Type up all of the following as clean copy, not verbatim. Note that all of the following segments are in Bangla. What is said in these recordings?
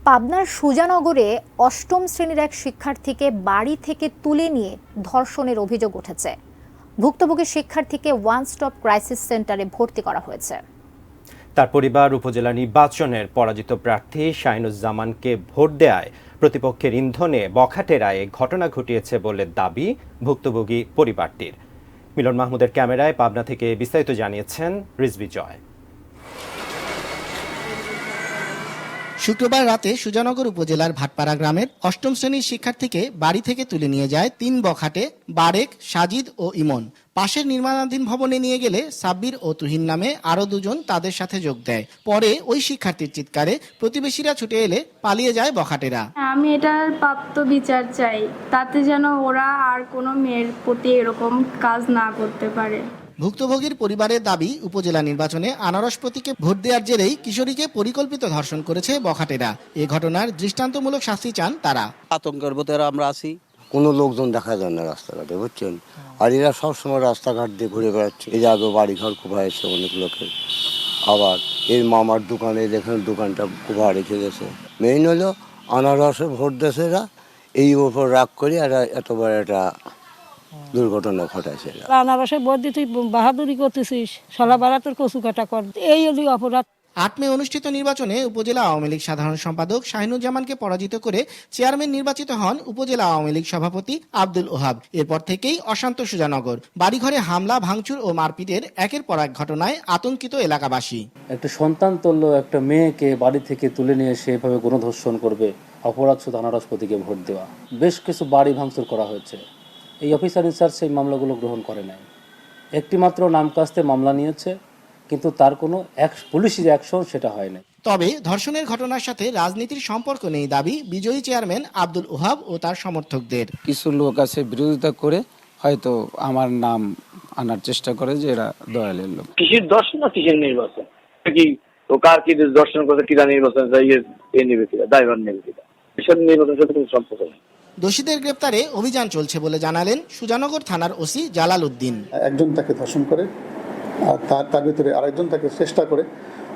পাবনার সুজানগরে অষ্টম শ্রেণীর এক শিক্ষার্থীকে বাড়ি থেকে তুলে নিয়ে ধর্ষণের অভিযোগ উঠেছে। ভুক্তভোগী শিক্ষার্থীকে ওয়ান স্টপ ক্রাইসিস সেন্টারে ভর্তি করা হয়েছে। তার পরিবার উপজেলা নির্বাচনের পরাজিত প্রার্থী শাহিনুজ্জামানকে ভোট দেয়ায় প্রতিপক্ষের ইন্ধনে বখাটেরায় ঘটনা ঘটিয়েছে বলে দাবি ভুক্তভোগী পরিবারটির। মিলন মাহমুদের ক্যামেরায় পাবনা থেকে বিস্তারিত জানিয়েছেন রিজভী জয়। শুক্রবার রাতে সুজানগর উপজেলার ভাটপাড়া গ্রামের অষ্টম শ্রেণীর শিক্ষার্থীকে বাড়ি থেকে তুলে নিয়ে যায় ৩ বখাটে বারেক, সাজিদ ও ইমন। পাশের নির্মাণাধীন ভবনে নিয়ে গেলে সাব্বির ও তুহিন নামে আরও দুজন তাদের সাথে যোগ দেয়। পরে ওই শিক্ষার্থীর চিৎকারে প্রতিবেশীরা ছুটে এলে পালিয়ে যায় বখাটেরা। আমি এটার প্রাপ্ত বিচার চাই, তাতে যেন ওরা আর কোনো মেয়ের প্রতি এরকম কাজ না করতে পারে। ভুক্তভোগীর পরিবারের দাবি, উপজেলা নির্বাচনে আনারস প্রতীকে ভোট দেওয়ার জেরেই কিশোরীকে পরিকল্পিত ধর্ষণ করেছে বখাটেরা। এ ঘটনার দৃষ্টান্তমূলক শাস্তি চান তারা। আতঙ্কের ভেতরে আমরা আছি, কোনো লোকজন দেখা যায় না রাস্তাঘাটে, বুঝছেন। আর এরা সবসময় রাস্তাঘাট দিয়ে ঘুরে বেড়াচ্ছে। এই আগে বাড়িঘর কুভাইছে অনেক লোকের, আবার এর মামার দোকানে দেখেন দোকানটা কুভা রেখে গেছে। মেইন হলো আনারসে ভোট দেশে এরা এই উপর রাগ করে এরা এত বড় একটা দুর্ঘটনা ঘটাইছে। আনারসে ভোট দিয়ে তুই বাহাদুরি করতেছিস, সলা বাড়া তোর কচু কাটা কর, এই হলি অপরাধ। ৮ মে অনুষ্ঠিত নির্বাচনে উপজেলা আওয়ামী লীগ সাধারণ সম্পাদক শাহিনুজ্জামানকে পরাজিত করে চেয়ারম্যান নির্বাচিত হন উপজেলা আওয়ামী লীগ সভাপতি আব্দুল ওহাব। এরপর থেকেই অশান্ত সুজানগর। বাড়িঘরে হামলা, ভাঙচুর ও মারপিটের একের পর এক ঘটনায় আতঙ্কিত এলাকাবাসী। একটা সন্তান তুল্য একটা মেয়েকে বাড়ি থেকে তুলে নিয়ে এসে এভাবে গণধর্ষণ করবে, অপরাধ শুধু আনারস প্রতীকে ভোট দেওয়া। বেশ কিছু বাড়ি ভাঙচুর করা হয়েছে। এই অফিসার ইনচার্জ সেই মামলাগুলো গ্রহণ করে নাই, একটি মাত্র নাম কাস্তে মামলা নিয়েছে, কিন্তু তার কোনো পুলিশি যে অ্যাকশন সেটা হয় না। তবে ধর্ষণের ঘটনার সাথে রাজনীতির সম্পর্ক নেই দাবি বিজয়ী চেয়ারম্যান আব্দুল ওহাব ও তার সমর্থকদের। কিছু লোক আছে বিরোধিতা করে হয়তো আমার নাম আনার চেষ্টা করে যে এরা দয়ালের লোক। কিসের দর্শন না কিসের নির্বাচন, কি ও কার কি দর্শন করতে কিরা নির্বাচন নেবে কিরা, দায়ভার নেবে কিরা, এসব নির্বাচন সাথে কোনো সম্পর্ক নেই। দোষীদের গ্রেপ্তারে অভিযান চলছে বলে জানালেন সুজানগর থানার ওসি জালাল উদ্দিন। একজন তাকে ধর্ষণ করে, আর তার ভিতরে আরেকজন তাকে চেষ্টা করে।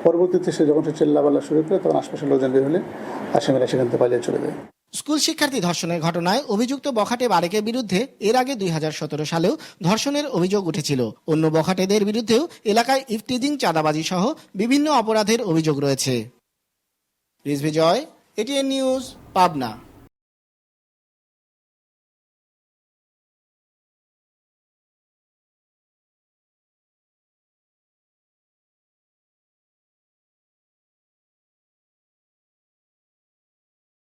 পরবর্তীতে সে যখন চিল্লাপাল্লা শুরু করে তখন আশপাশের লোকজন বের হলে আসামিরা সেখান থেকে পালিয়ে চলে যায়। স্কুল শিক্ষার্থী ধর্ষণের ঘটনায় অভিযুক্ত বখাটে বারেকের বিরুদ্ধে এর আগে 2017 সালেও ধর্ষণের অভিযোগ উঠেছিল। অন্য বখাটেদের বিরুদ্ধেও এলাকায় ইফটিজিং, চাঁদাবাজি সহ বিভিন্ন অপরাধের অভিযোগ রয়েছে। রিজভী জয়, এটিএন নিউজ, পাবনা।